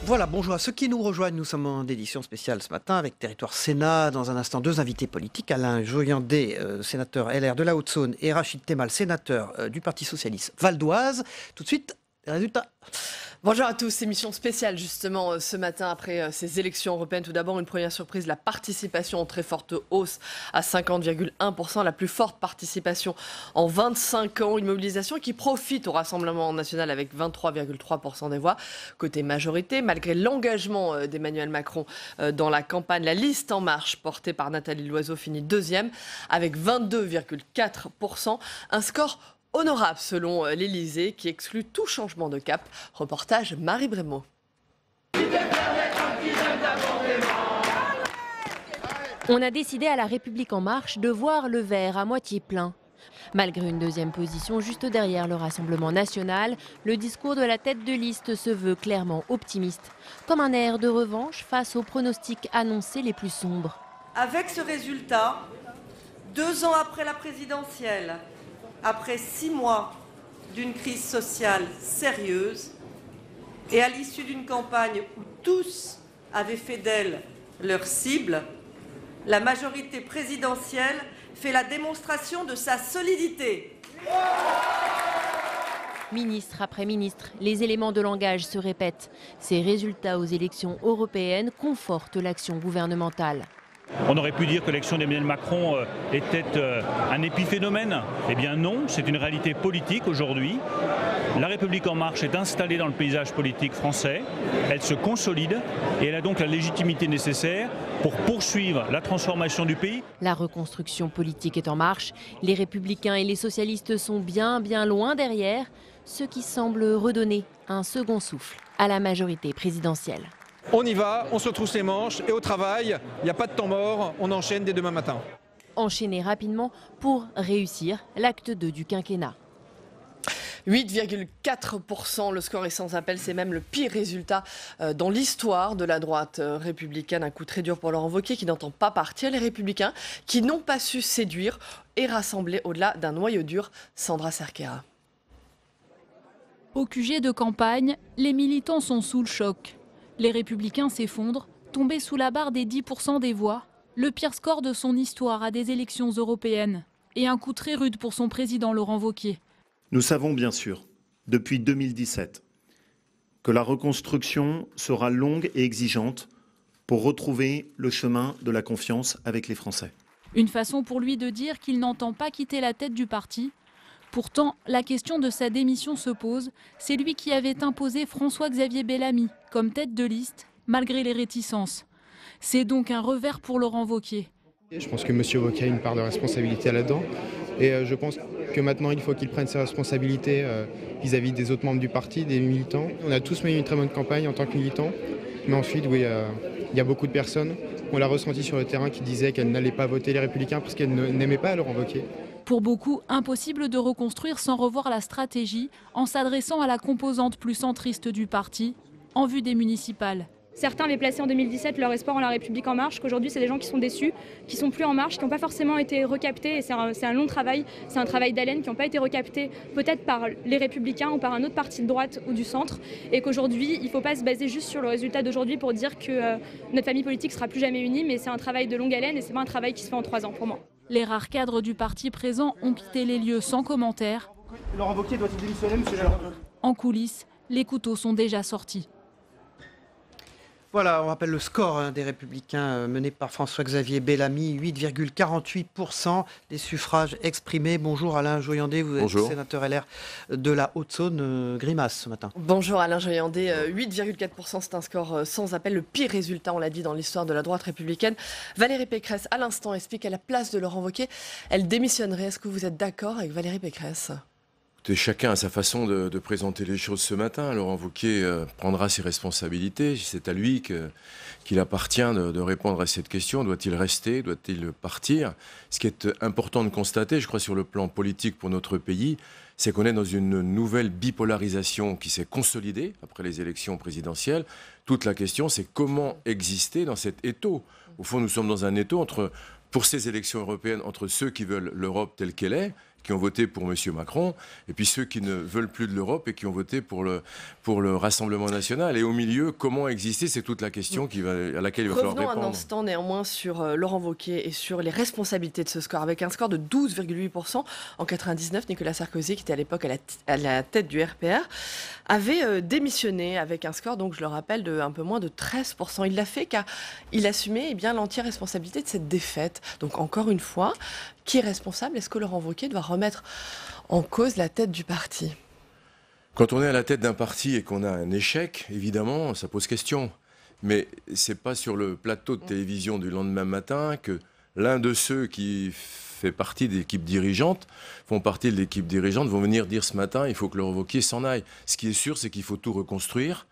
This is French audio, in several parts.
Voilà, bonjour à ceux qui nous rejoignent. Nous sommes en édition spéciale ce matin avec Territoire Sénat. Dans un instant, deux invités politiques. Alain Joyandet, sénateur LR de la Haute-Saône, et Rachid Temal, sénateur du Parti Socialiste Val d'Oise. Tout de suite, les résultats. Bonjour à tous, émission spéciale justement ce matin après ces élections européennes. Tout d'abord, une première surprise, la participation en très forte hausse à 50,1%, la plus forte participation en 25 ans. Une mobilisation qui profite au Rassemblement national avec 23,3% des voix. Côté majorité, malgré l'engagement d'Emmanuel Macron dans la campagne, la liste En Marche portée par Nathalie Loiseau finit deuxième avec 22,4%. Un score honorable selon l'Élysée qui exclut tout changement de cap. Reportage Marie Brémaud. On a décidé à La République En Marche de voir le verre à moitié plein. Malgré une deuxième position juste derrière le Rassemblement national, le discours de la tête de liste se veut clairement optimiste, comme un air de revanche face aux pronostics annoncés les plus sombres. Avec ce résultat, 2 ans après la présidentielle, après 6 mois d'une crise sociale sérieuse et à l'issue d'une campagne où tous avaient fait d'elle leur cible, la majorité présidentielle fait la démonstration de sa solidité. Ministre après ministre, les éléments de langage se répètent. Ces résultats aux élections européennes confortent l'action gouvernementale. On aurait pu dire que l'élection d'Emmanuel Macron était un épiphénomène. Eh bien non, c'est une réalité politique aujourd'hui. La République En Marche est installée dans le paysage politique français. Elle se consolide et elle a donc la légitimité nécessaire pour poursuivre la transformation du pays. La reconstruction politique est en marche. Les Républicains et les socialistes sont bien loin derrière, ce qui semble redonner un second souffle à la majorité présidentielle. On y va, on se trousse les manches et au travail, il n'y a pas de temps mort, on enchaîne dès demain matin. Enchaîner rapidement pour réussir l'acte 2 du quinquennat. 8,4%, le score est sans appel, c'est même le pire résultat dans l'histoire de la droite républicaine. Un coup très dur pour Laurent Wauquiez qui n'entend pas partir. Les Républicains qui n'ont pas su séduire et rassembler au-delà d'un noyau dur. Sandra Cerquera. Au QG de campagne, les militants sont sous le choc. Les Républicains s'effondrent, tombés sous la barre des 10% des voix, le pire score de son histoire à des élections européennes. Et un coup très rude pour son président Laurent Wauquiez. Nous savons bien sûr, depuis 2017, que la reconstruction sera longue et exigeante pour retrouver le chemin de la confiance avec les Français. Une façon pour lui de dire qu'il n'entend pas quitter la tête du parti. Pourtant, la question de sa démission se pose. C'est lui qui avait imposé François-Xavier Bellamy comme tête de liste, malgré les réticences. C'est donc un revers pour Laurent Wauquiez. Je pense que M. Wauquiez a une part de responsabilité là-dedans. Et je pense que maintenant, il faut qu'il prenne ses responsabilités vis-à-vis des autres membres du parti, des militants. On a tous mené une très bonne campagne en tant que militants. Mais ensuite, oui, il y a beaucoup de personnes, on l'a ressenti sur le terrain, qui disaient qu'elles n'allaient pas voter les Républicains parce qu'elles n'aimaient pas Laurent Wauquiez. Pour beaucoup, impossible de reconstruire sans revoir la stratégie en s'adressant à la composante plus centriste du parti, en vue des municipales. Certains avaient placé en 2017 leur espoir en La République En Marche, qu'aujourd'hui c'est des gens qui sont déçus, qui sont plus en marche, qui n'ont pas forcément été recaptés, et c'est un long travail, c'est un travail d'haleine, qui n'ont pas été recaptés peut-être par les Républicains ou par un autre parti de droite ou du centre, et qu'aujourd'hui il ne faut pas se baser juste sur le résultat d'aujourd'hui pour dire que notre famille politique ne sera plus jamais unie, mais c'est un travail de longue haleine et c'est pas un travail qui se fait en 3 ans pour moi. Les rares cadres du parti présent ont quitté les lieux sans commentaire. Laurent Wauquiez doit-il démissionner, monsieur Jalland ? En coulisses, les couteaux sont déjà sortis. Voilà, on rappelle le score des Républicains mené par François-Xavier Bellamy, 8,48% des suffrages exprimés. Bonjour Alain Joyandet, vous êtes sénateur LR de la Haute-Saône, grimace ce matin. Bonjour Alain Joyandet, 8,4%, c'est un score sans appel, le pire résultat, on l'a dit, dans l'histoire de la droite républicaine. Valérie Pécresse, à l'instant, explique à la place de Laurent Wauquiez, elle démissionnerait. Est-ce que vous êtes d'accord avec Valérie Pécresse ? Chacun a sa façon de présenter les choses ce matin. Laurent Wauquiez prendra ses responsabilités. C'est à lui qu'il appartient de répondre à cette question. Doit-il rester ? Doit-il partir ? Ce qui est important de constater, je crois, sur le plan politique pour notre pays, c'est qu'on est dans une nouvelle bipolarisation qui s'est consolidée après les élections présidentielles. Toute la question, c'est comment exister dans cet étau. Au fond, nous sommes dans un étau pour ces élections européennes, entre ceux qui veulent l'Europe telle qu'elle est qui ont voté pour M. Macron, et puis ceux qui ne veulent plus de l'Europe et qui ont voté pour le Rassemblement national. Et au milieu, comment exister, c'est toute la question à laquelle il va falloir répondre. Revenons un instant néanmoins sur Laurent Wauquiez et sur les responsabilités de ce score. Avec un score de 12,8% en 99, Nicolas Sarkozy, qui était à l'époque à la tête du RPR, avait démissionné avec un score, donc je le rappelle, de un peu moins de 13%. Il l'a fait car il assumait l'entière responsabilité de cette défaite. Donc encore une fois, qui est responsable? Est-ce que Laurent Wauquiez doit remettre en cause la tête du parti? Quand on est à la tête d'un parti et qu'on a un échec, évidemment, ça pose question. Mais c'est pas sur le plateau de télévision du lendemain matin que l'un de ceux qui fait partie de l'équipe dirigeante, font vont venir dire ce matin, il faut que Laurent Wauquiez s'en aille. Ce qui est sûr, c'est qu'il faut tout reconstruire.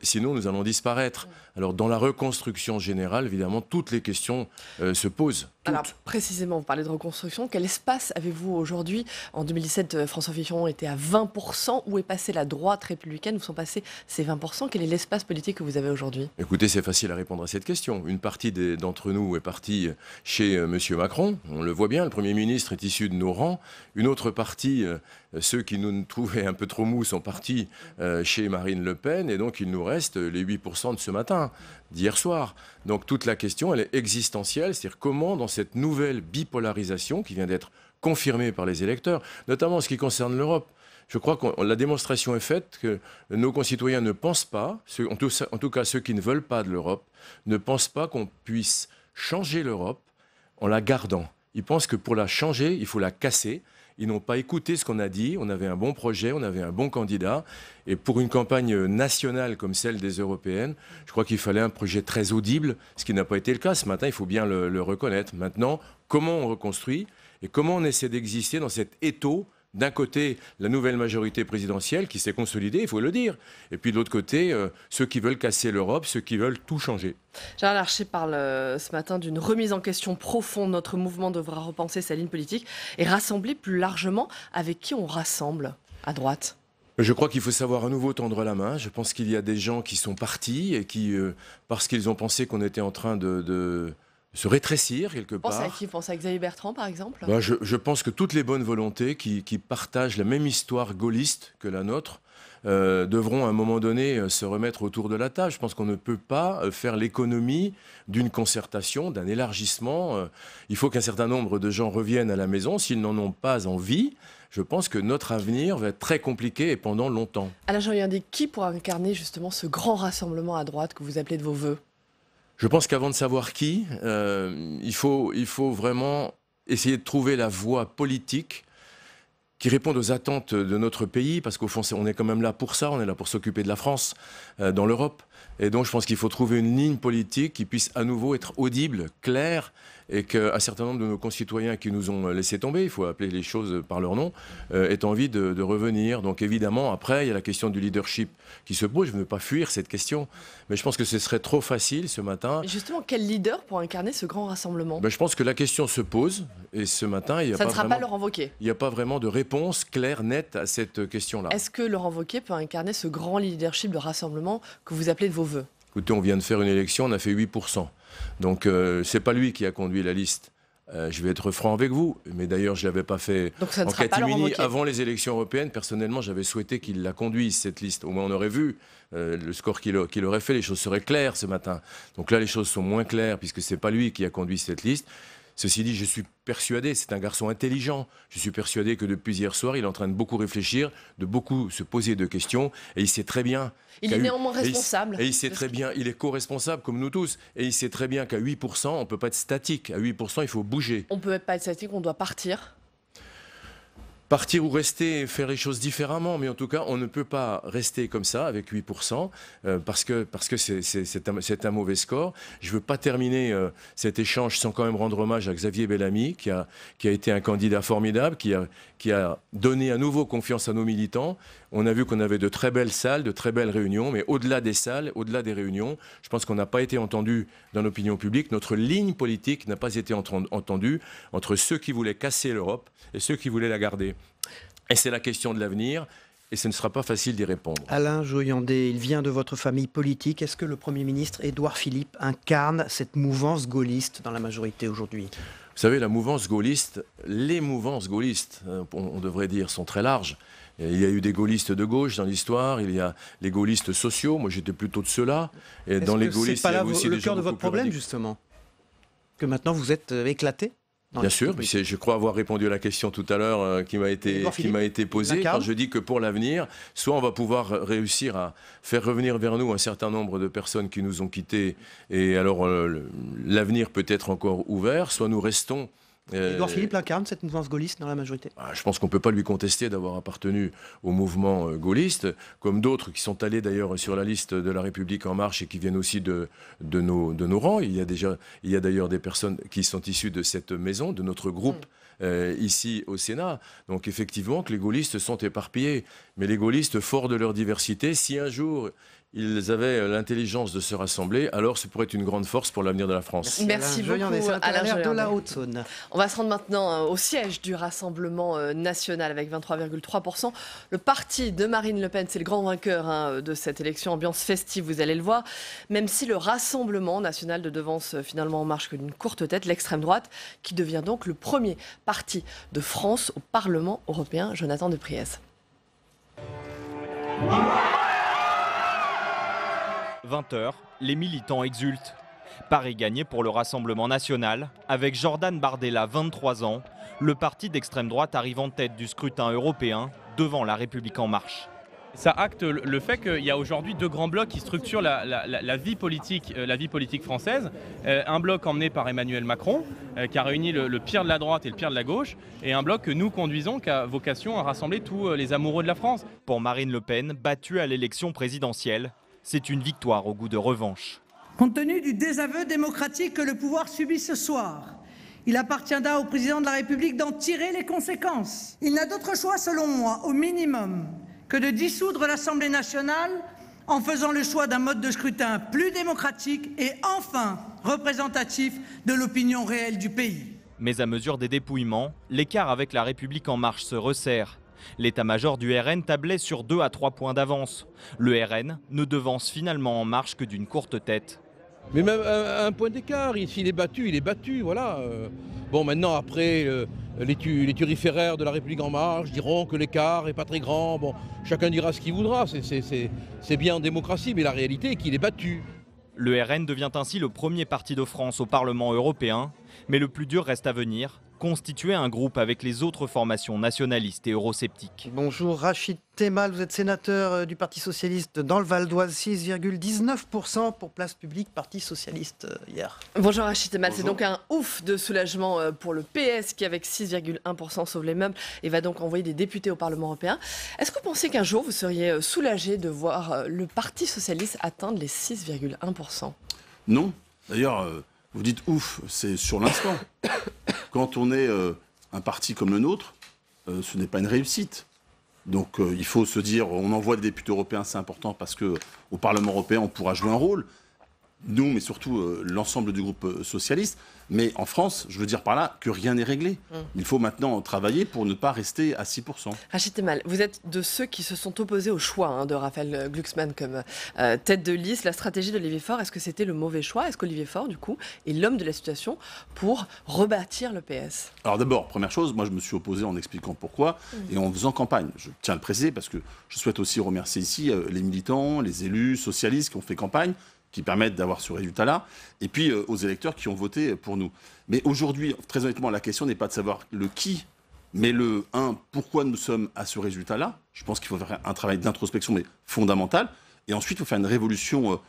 Sinon, nous allons disparaître. Alors, dans la reconstruction générale, évidemment, toutes les questions se posent. Alors, précisément, vous parlez de reconstruction. Quel espace avez-vous aujourd'hui? En 2017, François Fillon était à 20%. Où est passée la droite républicaine? Où sont passés ces 20%? Quel est l'espace politique que vous avez aujourd'hui? Écoutez, c'est facile à répondre à cette question. Une partie d'entre nous est partie chez M. Macron. On le voit bien, le Premier ministre est issu de nos rangs. Une autre partie, ceux qui nous trouvaient un peu trop mous, sont partis chez Marine Le Pen. Et donc, il nous reste les 8% de ce matin, d'hier soir. Donc, toute la question, elle est existentielle. C'est-à-dire comment, dans cette nouvelle bipolarisation qui vient d'être confirmée par les électeurs, notamment en ce qui concerne l'Europe, je crois que la démonstration est faite que nos concitoyens ne pensent pas, en tout cas ceux qui ne veulent pas de l'Europe, ne pensent pas qu'on puisse changer l'Europe en la gardant. Ils pensent que pour la changer, il faut la casser. Ils n'ont pas écouté ce qu'on a dit. On avait un bon projet, on avait un bon candidat. Et pour une campagne nationale comme celle des européennes, je crois qu'il fallait un projet très audible, ce qui n'a pas été le cas ce matin, il faut bien le reconnaître. Maintenant, comment on reconstruit et comment on essaie d'exister dans cet étau? D'un côté, la nouvelle majorité présidentielle qui s'est consolidée, il faut le dire. Et puis de l'autre côté, ceux qui veulent casser l'Europe, ceux qui veulent tout changer. Gérard Larcher parle ce matin d'une remise en question profonde. Notre mouvement devra repenser sa ligne politique et rassembler plus largement. Avec qui on rassemble à droite? Je crois qu'il faut savoir à nouveau tendre la main. Je pense qu'il y a des gens qui sont partis et qui, parce qu'ils ont pensé qu'on était en train de se rétrécir quelque part. Pense à qui? Pense à Xavier Bertrand, par exemple? Je pense que toutes les bonnes volontés qui partagent la même histoire gaulliste que la nôtre devront à un moment donné se remettre autour de la table. Je pense qu'on ne peut pas faire l'économie d'une concertation, d'un élargissement. Il faut qu'un certain nombre de gens reviennent à la maison. S'ils n'en ont pas envie, je pense que notre avenir va être très compliqué et pendant longtemps. Alain Jean-Yandé, qui pourra incarner justement ce grand rassemblement à droite que vous appelez de vos voeux? Je pense qu'avant de savoir qui, il faut vraiment essayer de trouver la voie politique qui réponde aux attentes de notre pays, parce qu'au fond, on est quand même là pour ça, on est là pour s'occuper de la France dans l'Europe. Et donc, je pense qu'il faut trouver une ligne politique qui puisse à nouveau être audible, claire, et qu'un certain nombre de nos concitoyens qui nous ont laissé tomber, il faut appeler les choses par leur nom, aient envie de revenir. Donc évidemment, après, il y a la question du leadership qui se pose. Je ne veux pas fuir cette question, mais je pense que ce serait trop facile ce matin. Mais justement, quel leader pour incarner ce grand rassemblement? Je pense que la question se pose, et ce matin, il n'y a ça pas ne sera vraiment, pas Laurent Wauquiez. Il n'y a pas vraiment de réponse claire, nette à cette question-là. Est-ce que Laurent Wauquiez peut incarner ce grand leadership de rassemblement que vous appelez de vos voeux? Écoutez, on vient de faire une élection, on a fait 8%. Donc, ce n'est pas lui qui a conduit la liste. Je vais être franc avec vous, mais d'ailleurs je ne l'avais pas fait en catimini avant les élections européennes. Personnellement, j'avais souhaité qu'il la conduise, cette liste. Au moins on aurait vu le score qu'il aurait fait, les choses seraient claires ce matin. Donc là les choses sont moins claires puisque ce n'est pas lui qui a conduit cette liste. Ceci dit, je suis persuadé, c'est un garçon intelligent, je suis persuadé que depuis hier soir, il est en train de beaucoup réfléchir, de beaucoup se poser de questions, et il sait très bien... Il est néanmoins responsable. Et il sait très bien, il est co-responsable comme nous tous, et il sait très bien qu'à 8%, on ne peut pas être statique, à 8%, il faut bouger. On ne peut pas être statique, on doit partir. Partir ou rester, faire les choses différemment, mais en tout cas, on ne peut pas rester comme ça avec 8%, parce que c'est un mauvais score. Je ne veux pas terminer cet échange sans quand même rendre hommage à Xavier Bellamy, qui a été un candidat formidable, qui a donné à nouveau confiance à nos militants. On a vu qu'on avait de très belles salles, de très belles réunions, mais au-delà des salles, au-delà des réunions, je pense qu'on n'a pas été entendu dans l'opinion publique. Notre ligne politique n'a pas été entendue entre ceux qui voulaient casser l'Europe et ceux qui voulaient la garder. Et c'est la question de l'avenir, et ce ne sera pas facile d'y répondre. Alain Jean-Yandé, il vient de votre famille politique. Est-ce que le Premier ministre Édouard Philippe incarne cette mouvance gaulliste dans la majorité aujourd'hui ? Vous savez, la mouvance gaulliste, les mouvances gaullistes, on devrait dire, sont très larges. Il y a eu des gaullistes de gauche dans l'histoire, il y a les gaullistes sociaux, moi j'étais plutôt de ceux-là. Et dans les gaullistes, c'est pas là il y a aussi le des cœur gens de votre beaucoup plus problème, radicaux. justement? Que maintenant vous êtes éclaté? Bien sûr, je crois avoir répondu à la question tout à l'heure qui m'a été posée. Quand je dis que pour l'avenir, soit on va pouvoir réussir à faire revenir vers nous un certain nombre de personnes qui nous ont quittés, et alors l'avenir peut être encore ouvert, soit nous restons... Édouard Philippe incarne cette mouvance gaulliste dans la majorité? Je pense qu'on ne peut pas lui contester d'avoir appartenu au mouvement gaulliste, comme d'autres qui sont allés d'ailleurs sur la liste de La République En Marche et qui viennent aussi de nos rangs. Il y a d'ailleurs des personnes qui sont issues de cette maison, de notre groupe ici au Sénat. Donc effectivement que les gaullistes sont éparpillés, mais les gaullistes, forts de leur diversité, si un jour ils avaient l'intelligence de se rassembler, alors ce pourrait être une grande force pour l'avenir de la France. Merci beaucoup, Alain Joyandet. de la Haute-Saône. On va se rendre maintenant au siège du Rassemblement national avec 23,3%. Le parti de Marine Le Pen, c'est le grand vainqueur de cette élection. Ambiance festive, vous allez le voir. Même si le Rassemblement national ne devance finalement En Marche que d'une courte tête, l'extrême droite, qui devient donc le premier parti de France au Parlement européen. Jonathan Depriez. 20h, les militants exultent. Paris gagné pour le Rassemblement national. Avec Jordan Bardella, 23 ans, le parti d'extrême droite arrive en tête du scrutin européen devant La République En Marche. Ça acte le fait qu'il y a aujourd'hui deux grands blocs qui structurent la vie politique française. Un bloc emmené par Emmanuel Macron, qui a réuni le pire de la droite et le pire de la gauche, et un bloc que nous conduisons, qui a vocation à rassembler tous les amoureux de la France. Pour Marine Le Pen, battue à l'élection présidentielle, c'est une victoire au goût de revanche. Compte tenu du désaveu démocratique que le pouvoir subit ce soir, il appartiendra au président de la République d'en tirer les conséquences. Il n'a d'autre choix, selon moi, au minimum, que de dissoudre l'Assemblée nationale en faisant le choix d'un mode de scrutin plus démocratique et enfin représentatif de l'opinion réelle du pays. Mais à mesure des dépouillements, l'écart avec La République En Marche se resserre. L'état-major du RN tablait sur 2 à 3 points d'avance. Le RN ne devance finalement En Marche que d'une courte tête. Mais même un point d'écart, s'il est battu, voilà. Bon, maintenant, après, les turiféraires de La République En Marche diront que l'écart n'est pas très grand. Bon, chacun dira ce qu'il voudra, c'est bien en démocratie, mais la réalité est qu'il est battu. Le RN devient ainsi le premier parti de France au Parlement européen, mais le plus dur reste à venir, constituer un groupe avec les autres formations nationalistes et eurosceptiques. Bonjour Rachid Temal, vous êtes sénateur du Parti Socialiste dans le Val d'Oise, 6,19% pour Place Publique, Parti Socialiste hier. Bonjour Rachid Temal, c'est donc un ouf de soulagement pour le PS qui avec 6,1% sauve les meubles et va donc envoyer des députés au Parlement européen. Est-ce que vous pensez qu'un jour vous seriez soulagé de voir le Parti Socialiste atteindre les 6,1%? Non, d'ailleurs... Vous dites ouf, c'est sur l'instant. Quand on est un parti comme le nôtre, ce n'est pas une réussite. Donc il faut se dire, on envoie des députés européens, c'est important parce qu'au Parlement européen, on pourra jouer un rôle. Nous, mais surtout l'ensemble du groupe socialiste. Mais en France, je veux dire par là que rien n'est réglé. Il faut maintenant travailler pour ne pas rester à 6%. Rachid Temal, vous êtes de ceux qui se sont opposés au choix de Raphaël Glucksmann comme tête de liste. La stratégie d'Olivier Faure, est-ce que c'était le mauvais choix? Est-ce qu'Olivier Faure, du coup, est l'homme de la situation pour rebâtir le PS? Alors d'abord, première chose, moi je me suis opposé en expliquant pourquoi et en faisant campagne. Je tiens à le préciser parce que je souhaite aussi remercier ici les militants, les élus socialistes qui ont fait campagne, qui permettent d'avoir ce résultat-là, et puis aux électeurs qui ont voté pour nous. Mais aujourd'hui, très honnêtement, la question n'est pas de savoir le qui, mais le pourquoi nous sommes à ce résultat-là. Je pense qu'il faut faire un travail d'introspection, mais fondamental, et ensuite il faut faire une révolution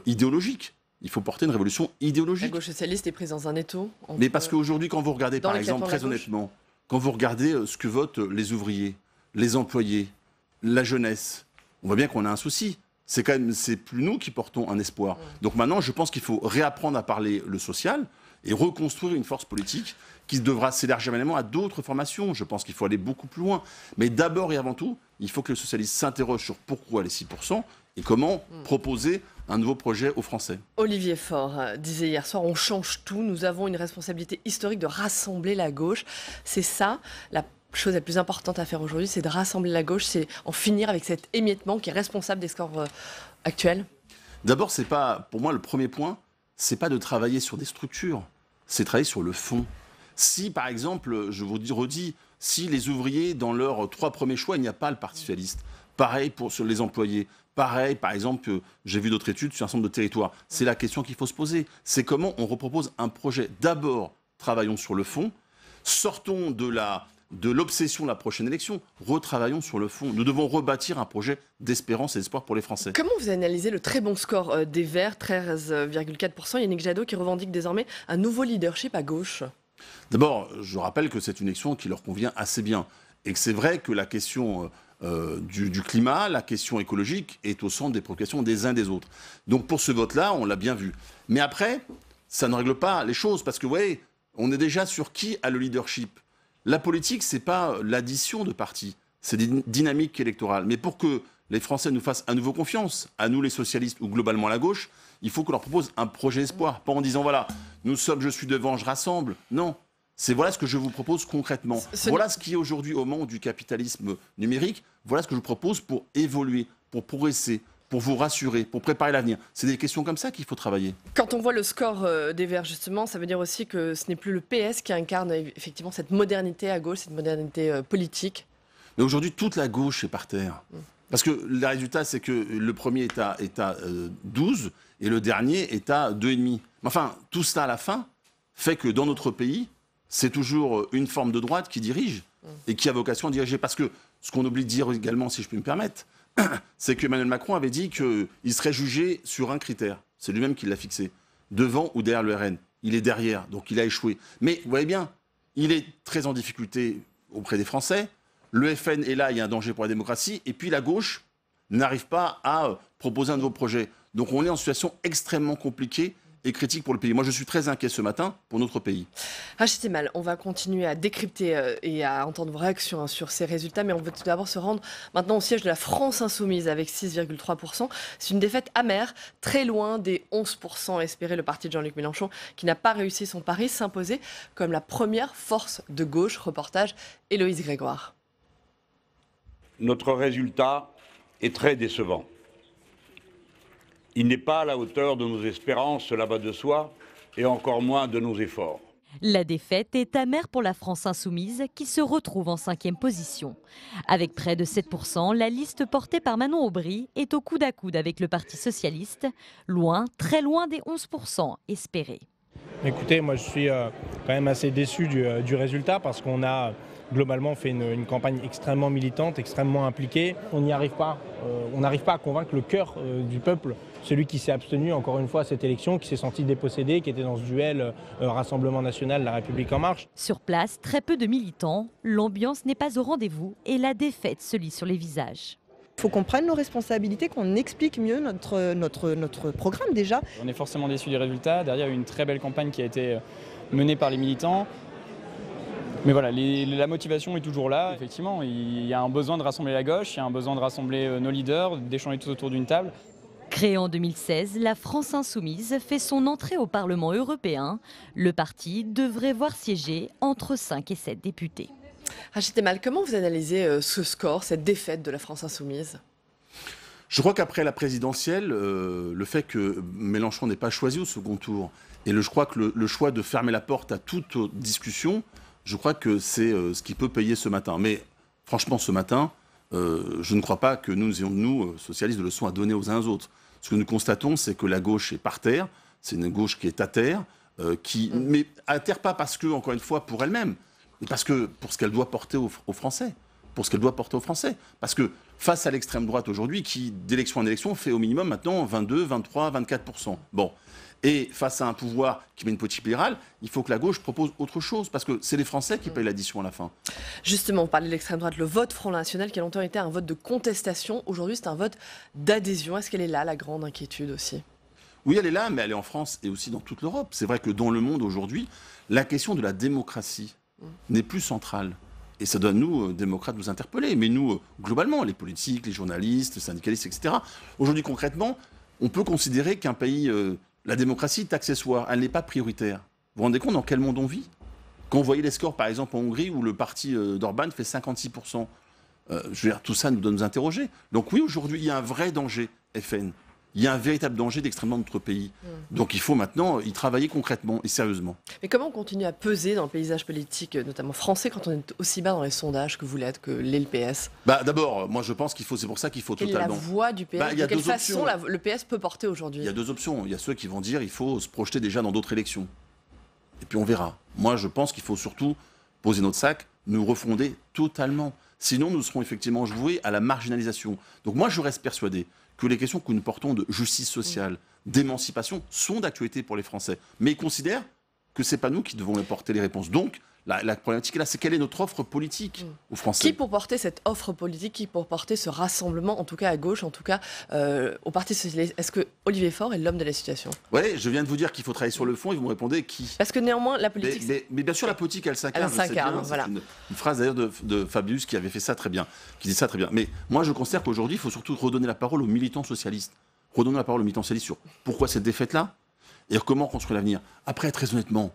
idéologique. Il faut porter une révolution idéologique. La gauche socialiste est prise dans un étau. Mais parce qu'aujourd'hui, quand vous regardez, par exemple, très honnêtement, quand vous regardez ce que votent les ouvriers, les employés, la jeunesse, on voit bien qu'on a un souci. C'est plus nous qui portons un espoir. Donc maintenant, je pense qu'il faut réapprendre à parler le social et reconstruire une force politique qui devra s'élargir évidemment à d'autres formations. Je pense qu'il faut aller beaucoup plus loin. Mais d'abord et avant tout, il faut que les socialistes s'interrogent sur pourquoi les 6% et comment proposer un nouveau projet aux Français. Olivier Faure disait hier soir, on change tout, nous avons une responsabilité historique de rassembler la gauche. C'est ça, la chose la plus importante à faire aujourd'hui, c'est de rassembler la gauche, c'est en finir avec cet émiettement qui est responsable des scores actuels. D'abord, c'est pas, pour moi, le premier point, c'est pas de travailler sur des structures, c'est travailler sur le fond. Si, par exemple, je vous redis, si les ouvriers, dans leurs 3 premiers choix, il n'y a pas le Parti socialiste, pareil sur les employés, pareil, par exemple, j'ai vu d'autres études sur un certain nombre de territoires. C'est la question qu'il faut se poser. C'est comment on repropose un projet. D'abord, travaillons sur le fond, sortons de l'obsession de la prochaine élection, retravaillons sur le fond. Nous devons rebâtir un projet d'espérance et d'espoir pour les Français. Comment vous analysez le très bon score des Verts, 13,4%? Yannick Jadot qui revendique désormais un nouveau leadership à gauche. D'abord, je rappelle que c'est une élection qui leur convient assez bien. Et que c'est vrai que la question du climat, la question écologique est au centre des préoccupations des uns des autres. Donc pour ce vote-là, on l'a bien vu. Mais après, ça ne règle pas les choses. Parce que, vous voyez, on est déjà sur qui a le leadership. La politique, ce n'est pas l'addition de partis, c'est des dynamiques électorales. Mais pour que les Français nous fassent à nouveau confiance, à nous les socialistes ou globalement la gauche, il faut qu'on leur propose un projet d'espoir. Pas en disant, voilà, nous sommes, je suis devant, je rassemble. Non, c'est voilà ce que je vous propose concrètement. Voilà ce qui est aujourd'hui au moment du capitalisme numérique. Voilà ce que je vous propose pour évoluer, pour progresser, pour vous rassurer, pour préparer l'avenir. C'est des questions comme ça qu'il faut travailler. Quand on voit le score des Verts, justement, ça veut dire aussi que ce n'est plus le PS qui incarne effectivement cette modernité à gauche, cette modernité politique. Mais aujourd'hui, toute la gauche est par terre. Parce que le résultat, c'est que le premier est à 12 et le dernier est à 2,5. Enfin, tout ça à la fin fait que dans notre pays, c'est toujours une forme de droite qui dirige et qui a vocation à diriger. Parce que ce qu'on oublie de dire également, si je peux me permettre, c'est qu'Emmanuel Macron avait dit qu'il serait jugé sur un critère. C'est lui-même qui l'a fixé. Devant ou derrière le RN. Il est derrière, donc il a échoué. Mais vous voyez bien, il est très en difficulté auprès des Français. Le FN est là, il y a un danger pour la démocratie. Et puis la gauche n'arrive pas à proposer un nouveau projet. Donc on est en situation extrêmement compliquée et critique pour le pays. Moi, je suis très inquiet ce matin pour notre pays. Rachid Temal, on va continuer à décrypter et à entendre vos réactions sur ces résultats, mais on veut tout d'abord se rendre maintenant au siège de la France Insoumise avec 6,3%. C'est une défaite amère, très loin des 11% espérés. Le parti de Jean-Luc Mélenchon, qui n'a pas réussi son pari, s'imposer comme la première force de gauche. Reportage Héloïse Grégoire. Notre résultat est très décevant. Il n'est pas à la hauteur de nos espérances, cela va de soi, et encore moins de nos efforts. La défaite est amère pour la France Insoumise qui se retrouve en 5e position. Avec près de 7%, la liste portée par Manon Aubry est au coude à coude avec le Parti Socialiste, loin, très loin des 11% espérés. Écoutez, moi je suis quand même assez déçu du résultat parce qu'on a globalement fait une campagne extrêmement militante, extrêmement impliquée. On n'y arrive pas. On n'arrive pas à convaincre le cœur du peuple, celui qui s'est abstenu encore une fois à cette élection, qui s'est senti dépossédé, qui était dans ce duel Rassemblement National, La République En Marche. Sur place, très peu de militants, l'ambiance n'est pas au rendez-vous et la défaite se lit sur les visages. Il faut qu'on prenne nos responsabilités, qu'on explique mieux notre programme déjà. On est forcément déçus des résultats. Derrière, il y a eu une très belle campagne qui a été menée par les militants. Mais voilà, la motivation est toujours là. Effectivement, il y a un besoin de rassembler la gauche, il y a un besoin de rassembler nos leaders, d'échanger tous autour d'une table. Créée en 2016, la France Insoumise fait son entrée au Parlement européen. Le parti devrait voir siéger entre 5 et 7 députés. Rachid Temal, comment vous analysez ce score, cette défaite de la France Insoumise ? Je crois qu'après la présidentielle, le fait que Mélenchon n'ait pas choisi au second tour, et je crois que le choix de fermer la porte à toute discussion, je crois que c'est ce qui peut payer ce matin. Mais franchement, ce matin, je ne crois pas que nous, socialistes, de leçons à donner aux uns aux autres. Ce que nous constatons, c'est que la gauche est par terre, c'est une gauche qui est à terre, mais à terre pas parce que, encore une fois, pour elle-même, mais parce que pour ce qu'elle doit porter aux Français. Pour ce qu'elle doit porter aux Français. Parce que face à l'extrême droite aujourd'hui, qui d'élection en élection fait au minimum maintenant 22, 23, 24%. Bon. Et face à un pouvoir qui met une politique libérale, il faut que la gauche propose autre chose, parce que c'est les Français qui payent l'addition à la fin. Justement, on parlait de l'extrême droite, le vote Front National, qui a longtemps été un vote de contestation. Aujourd'hui, c'est un vote d'adhésion. Est-ce qu'elle est là, la grande inquiétude aussi ? Oui, elle est là, mais elle est en France et aussi dans toute l'Europe. C'est vrai que dans le monde aujourd'hui, la question de la démocratie n'est plus centrale. Et ça doit, nous, démocrates, nous interpeller. Mais nous, globalement, les politiques, les journalistes, les syndicalistes, etc. Aujourd'hui, concrètement, on peut considérer qu'un pays... la démocratie est accessoire, elle n'est pas prioritaire. Vous vous rendez compte dans quel monde on vit ? Quand vous voyez les scores, par exemple, en Hongrie, où le parti d'Orban fait 56%, je veux dire, tout ça nous doit nous interroger. Donc oui, aujourd'hui, il y a un vrai danger, FN. il y a un véritable danger d'extrême droite dans notre pays. Donc il faut maintenant y travailler concrètement et sérieusement. Mais comment on continue à peser dans le paysage politique, notamment français, quand on est aussi bas dans les sondages que vous l'êtes, que l'est le PS? D'abord, moi je pense qu'il faut, c'est pour ça qu'il faut Quelle totalement... est la voix du PS? De quelle façon le PS peut porter aujourd'hui? Il y a deux options. Il y a ceux qui vont dire qu'il faut se projeter déjà dans d'autres élections. Et puis on verra. Moi je pense qu'il faut surtout poser notre sac, nous refonder totalement. Sinon, nous serons effectivement voués à la marginalisation. Donc moi, je reste persuadé que les questions que nous portons de justice sociale, d'émancipation, sont d'actualité pour les Français. Mais ils considèrent que ce n'est pas nous qui devons porter les réponses. Donc, la problématique est là, c'est quelle est notre offre politique aux Français. Qui pour porter cette offre politique, qui pour porter ce rassemblement, en tout cas à gauche, en tout cas au Parti socialiste? Est-ce que Olivier Faure est l'homme de la situation? Oui, je viens de vous dire qu'il faut travailler sur le fond et vous me répondez qui. Parce que néanmoins, la politique... Mais bien sûr, la politique, elle s'incarne. Voilà. C'est une phrase d'ailleurs de Fabius qui avait fait ça très bien, qui dit ça très bien. Mais moi, je considère qu'aujourd'hui, il faut surtout redonner la parole aux militants socialistes. Redonner la parole aux militants socialistes sur pourquoi cette défaite-là et comment construire l'avenir. Après, très honnêtement,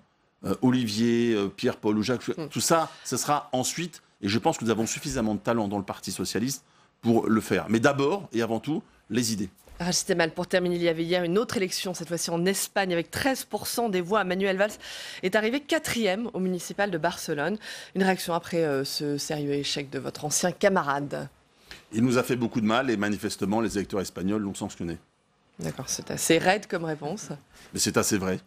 Olivier, Pierre, Paul ou Jacques, tout ça, ce sera ensuite, et je pense que nous avons suffisamment de talent dans le Parti socialiste pour le faire. Mais d'abord et avant tout, les idées. Rachid Temal, pour terminer, il y avait hier une autre élection, cette fois-ci en Espagne, avec 13% des voix. Manuel Valls est arrivé 4e au municipal de Barcelone. Une réaction après ce sérieux échec de votre ancien camarade? Il nous a fait beaucoup de mal et manifestement, les électeurs espagnols l'ont sanctionné. D'accord, c'est assez raide comme réponse. Mais c'est assez vrai.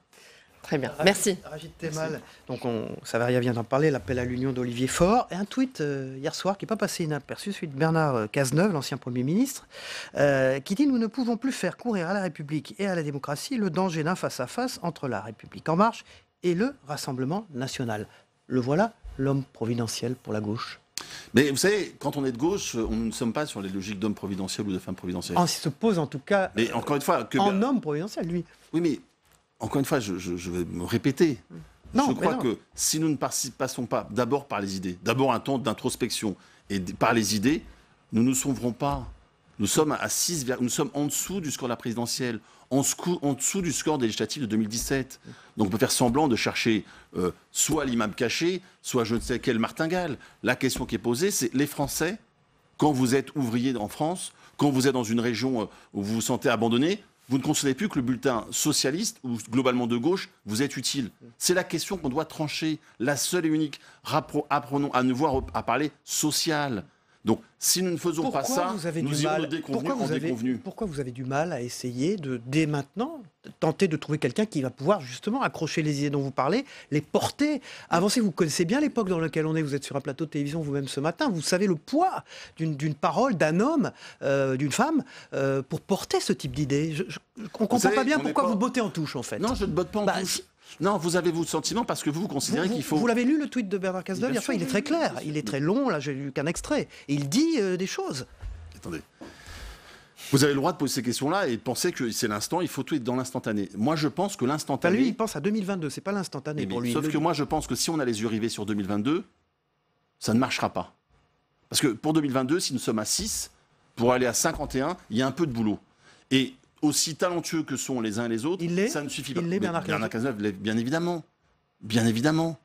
Très bien, merci. Rachid Temal, donc Savaria vient d'en parler, l'appel à l'union d'Olivier Faure, et un tweet hier soir qui n'est pas passé inaperçu, celui de Bernard Cazeneuve, l'ancien Premier ministre, qui dit « Nous ne pouvons plus faire courir à la République et à la démocratie le danger d'un face-à-face entre la République en marche et le Rassemblement national ». Le voilà, l'homme providentiel pour la gauche. Mais vous savez, quand on est de gauche, on ne sommes pas sur les logiques d'homme providentiel ou de femme providentielle. Il se pose en tout cas mais encore une fois, en homme providentiel, lui. Oui, mais encore une fois, je vais me répéter. Je crois que si nous ne passons pas d'abord par les idées, d'abord un temps d'introspection et par les idées, nous ne sauverons pas. Nous sommes à 6, nous sommes en dessous du score de la présidentielle, en dessous du score des législatives de 2017. Donc on peut faire semblant de chercher soit l'imam caché, soit je ne sais quelle martingale. La question qui est posée, c'est les Français, quand vous êtes ouvrier en France, quand vous êtes dans une région où vous vous sentez abandonné, vous ne considérez plus que le bulletin socialiste ou globalement de gauche vous est utile. C'est la question qu'on doit trancher, la seule et unique. Apprenons à nous voir à parler social. Donc, si nous ne faisons pas ça, nous irons de déconvenu en déconvenu. Pourquoi vous avez du mal à essayer de, dès maintenant, tenter de trouver quelqu'un qui va pouvoir justement accrocher les idées dont vous parlez, les porter, avancer? Vous connaissez bien l'époque dans laquelle on est, vous êtes sur un plateau de télévision vous-même ce matin, vous savez le poids d'une parole, d'un homme, d'une femme, pour porter ce type d'idées. On ne comprend pas bien pourquoi vous bottez en touche, en fait. Non, je ne botte pas en touche. Non, vous avez votre sentiment parce que vous considérez qu'il faut... Vous l'avez lu, le tweet de Bernard Cazeneuve hier soir, il est très clair, il est très long, là j'ai lu qu'un extrait, et il dit des choses. Attendez. Vous avez le droit de poser ces questions-là et de penser que c'est l'instant, il faut tout être dans l'instantané. Moi je pense que l'instantané... Lui il pense à 2022, c'est pas l'instantané pour lui. Sauf que moi je pense que si on a les yeux rivés sur 2022, ça ne marchera pas. Parce que pour 2022, si nous sommes à 6, pour aller à 51, il y a un peu de boulot. Et... aussi talentueux que sont les uns et les autres, ça ne suffit pas. Il l'est, Bernard Cazeneuve, bien évidemment. Bien évidemment.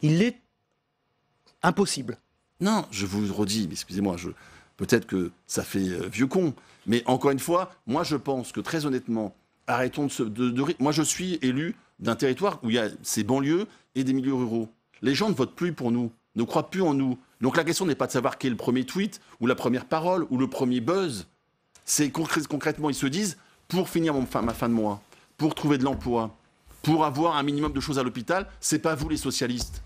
Il l'est impossible. Non, je vous redis, mais excusez-moi, peut-être que ça fait vieux con, mais encore une fois, moi je pense que très honnêtement, arrêtons moi je suis élu d'un territoire où il y a ces banlieues et des milieux ruraux. Les gens ne votent plus pour nous, ne croient plus en nous. Donc la question n'est pas de savoir quel est le premier tweet, ou la première parole, ou le premier buzz. C'est concrètement, ils se disent... pour finir ma fin de mois, pour trouver de l'emploi, pour avoir un minimum de choses à l'hôpital, c'est pas vous les socialistes.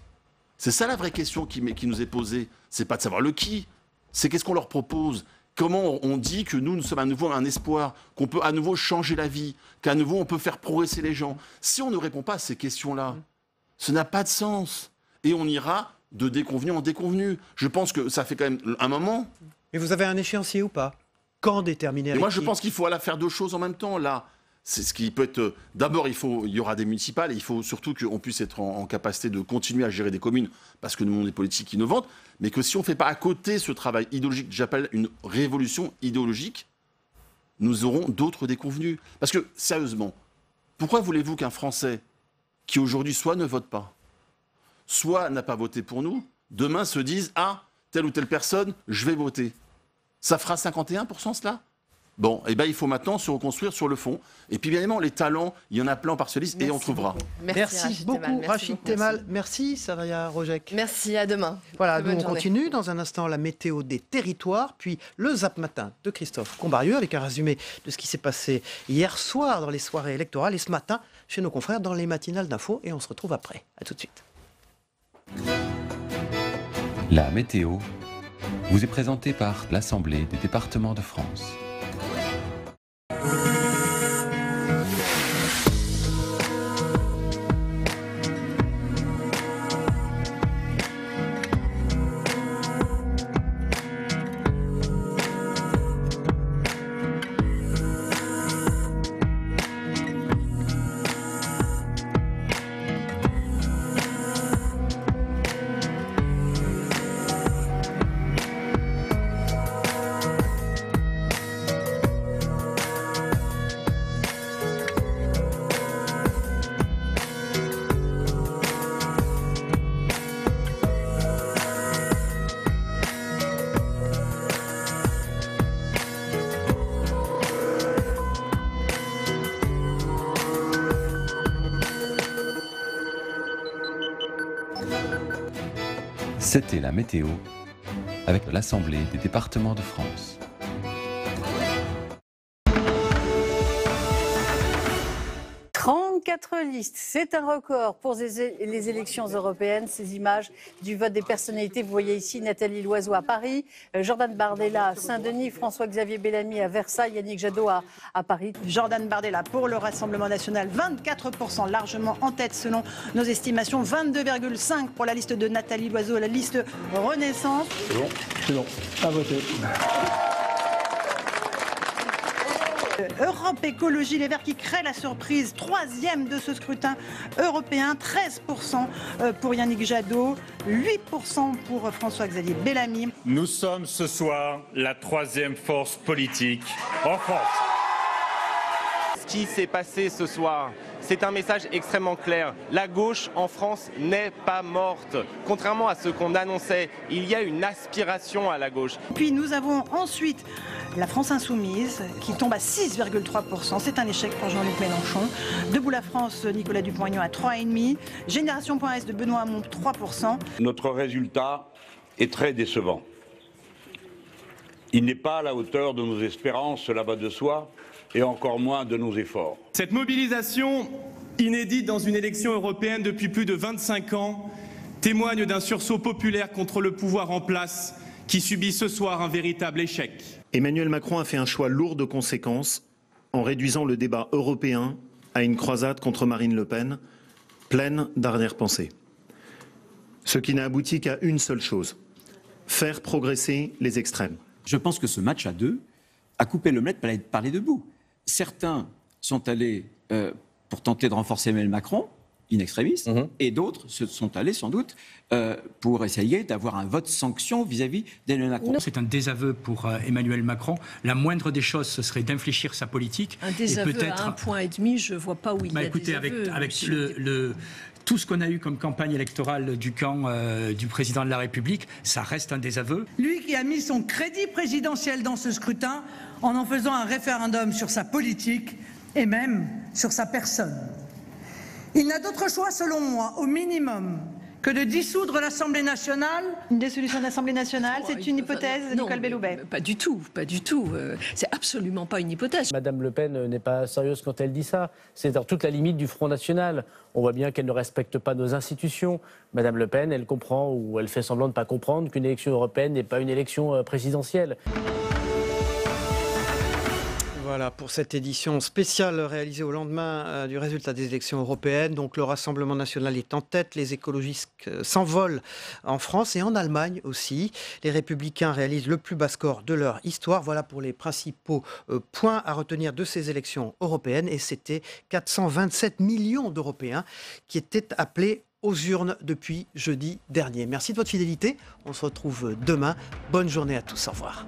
C'est ça la vraie question qui nous est posée. C'est pas de savoir le qui, c'est qu'est-ce qu'on leur propose. Comment on dit que nous sommes à nouveau un espoir, qu'on peut à nouveau changer la vie, qu'à nouveau on peut faire progresser les gens. Si on ne répond pas à ces questions-là, ça n'a pas de sens. Et on ira de déconvenu en déconvenu. Je pense que ça fait quand même un moment. Mais vous avez un échéancier ou pas? Quand déterminer? Moi, je pense qu'il faut aller faire deux choses en même temps. Là, c'est ce qui peut être. D'abord, il y aura des municipales et il faut surtout qu'on puisse être en capacité de continuer à gérer des communes parce que nous avons des politiques innovantes. Mais que si on ne fait pas à côté ce travail idéologique, que j'appelle une révolution idéologique, nous aurons d'autres déconvenus. Parce que, sérieusement, pourquoi voulez-vous qu'un Français qui aujourd'hui soit ne vote pas, soit n'a pas voté pour nous, demain se dise « Ah, telle ou telle personne, je vais voter ». Ça fera 51% cela? Bon, et ben il faut maintenant se reconstruire sur le fond. Et puis bien évidemment, les talents, il y en a plein par ce liste et on trouvera. Merci beaucoup, Rachid Temal. Merci, Saraya Rojek. Merci, à demain. Voilà, nous on continue. Dans un instant, la météo des territoires, puis le Zap Matin de Christophe Combarieux avec un résumé de ce qui s'est passé hier soir dans les soirées électorales et ce matin chez nos confrères dans les matinales d'info. Et on se retrouve après. À tout de suite. La météo vous est présentée par l'Assemblée des départements de France. C'était la météo avec l'Assemblée des départements de France. Listes. C'est un record pour les élections européennes. Ces images du vote des personnalités, vous voyez ici Nathalie Loiseau à Paris, Jordan Bardella à Saint-Denis, François-Xavier Bellamy à Versailles, Yannick Jadot à Paris. Jordan Bardella pour le Rassemblement national, 24%, largement en tête selon nos estimations, 22,5% pour la liste de Nathalie Loiseau, la liste Renaissance. C'est bon, à voter. Europe Écologie Les Verts qui crée la surprise, troisième de ce scrutin européen, 13% pour Yannick Jadot, 8% pour François-Xavier Bellamy. Nous sommes ce soir la troisième force politique en France. Ce qui s'est passé ce soir, c'est un message extrêmement clair. La gauche en France n'est pas morte. Contrairement à ce qu'on annonçait, il y a une aspiration à la gauche. Puis nous avons ensuite la France Insoumise qui tombe à 6,3%. C'est un échec pour Jean-Luc Mélenchon. Debout la France, Nicolas Dupont-Aignan à 3,5%. Génération.s de Benoît Hamon, 3%. Notre résultat est très décevant. Il n'est pas à la hauteur de nos espérances, cela va de soi, et encore moins de nos efforts. Cette mobilisation, inédite dans une élection européenne depuis plus de 25 ans, témoigne d'un sursaut populaire contre le pouvoir en place qui subit ce soir un véritable échec. Emmanuel Macron a fait un choix lourd de conséquences en réduisant le débat européen à une croisade contre Marine Le Pen, pleine d'arrière-pensée. Ce qui n'a abouti qu'à une seule chose, faire progresser les extrêmes. Je pense que ce match à deux a coupé l'omelette par les deux bouts. Certains sont allés pour tenter de renforcer Emmanuel Macron, in extremis, et d'autres se sont allés sans doute pour essayer d'avoir un vote sanction vis-à-vis d'Emmanuel Macron. C'est un désaveu pour Emmanuel Macron. La moindre des choses, ce serait d'infléchir sa politique. Un désaveu à 1,5 point, je ne vois pas où il y a écoutez, désaveu. avec tout ce qu'on a eu comme campagne électorale du camp du président de la République, ça reste un désaveu. Lui qui a mis son crédit présidentiel dans ce scrutin en faisant un référendum sur sa politique et même sur sa personne. Il n'a d'autre choix, selon moi, au minimum, que de dissoudre l'Assemblée nationale. Une dissolution de l'Assemblée nationale, c'est une hypothèse, Nicole Belloubet? Pas du tout, pas du tout. C'est absolument pas une hypothèse. Madame Le Pen n'est pas sérieuse quand elle dit ça. C'est dans toute la limite du Front National. On voit bien qu'elle ne respecte pas nos institutions. Madame Le Pen, elle comprend ou elle fait semblant de ne pas comprendre qu'une élection européenne n'est pas une élection présidentielle. Voilà pour cette édition spéciale réalisée au lendemain du résultat des élections européennes. Donc le Rassemblement national est en tête, les écologistes s'envolent en France et en Allemagne aussi. Les Républicains réalisent le plus bas score de leur histoire. Voilà pour les principaux points à retenir de ces élections européennes. Et c'était 427 millions d'Européens qui étaient appelés aux urnes depuis jeudi dernier. Merci de votre fidélité. On se retrouve demain. Bonne journée à tous. Au revoir.